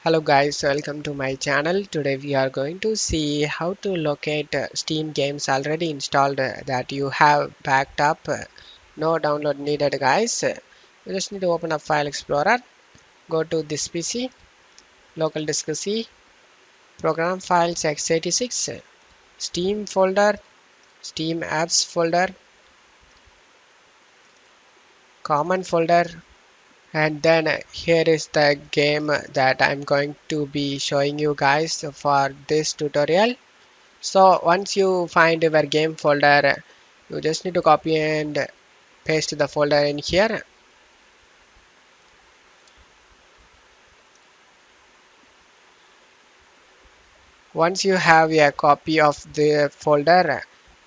Hello guys, welcome to my channel. Today we are going to see how to locate Steam games already installed that you have backed up. No download needed guys. You just need to open up File Explorer, go to this PC, local disk C, program files x86, Steam folder, Steam apps folder, common folder, and then here is the game that I'm going to be showing you guys for this tutorial. So once you find your game folder, you just need to copy and paste the folder in here. Once you have a copy of the folder,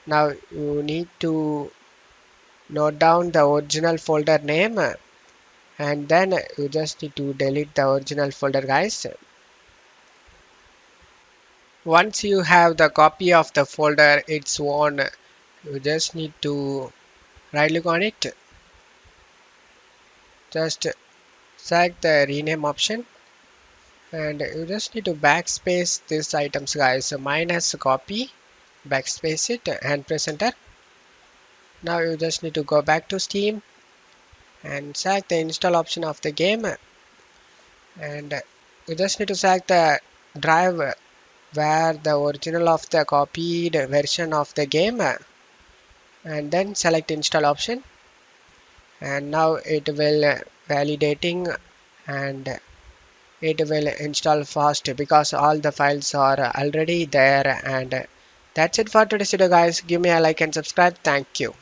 now you need to note down the original folder name, and then you just need to delete the original folder guys. Once you have the copy of the folder its own, you just need to right click on it, just select the rename option, and you just need to backspace these items guys. So minus copy, backspace it and press enter. Now you just need to go back to Steam and select the install option of the game, and you just need to select the drive where the original of the copied version of the game, and then select install option, and now it will validating, and it will install fast because all the files are already there. And that's it for today's video guys. Give me a like and subscribe. Thank you.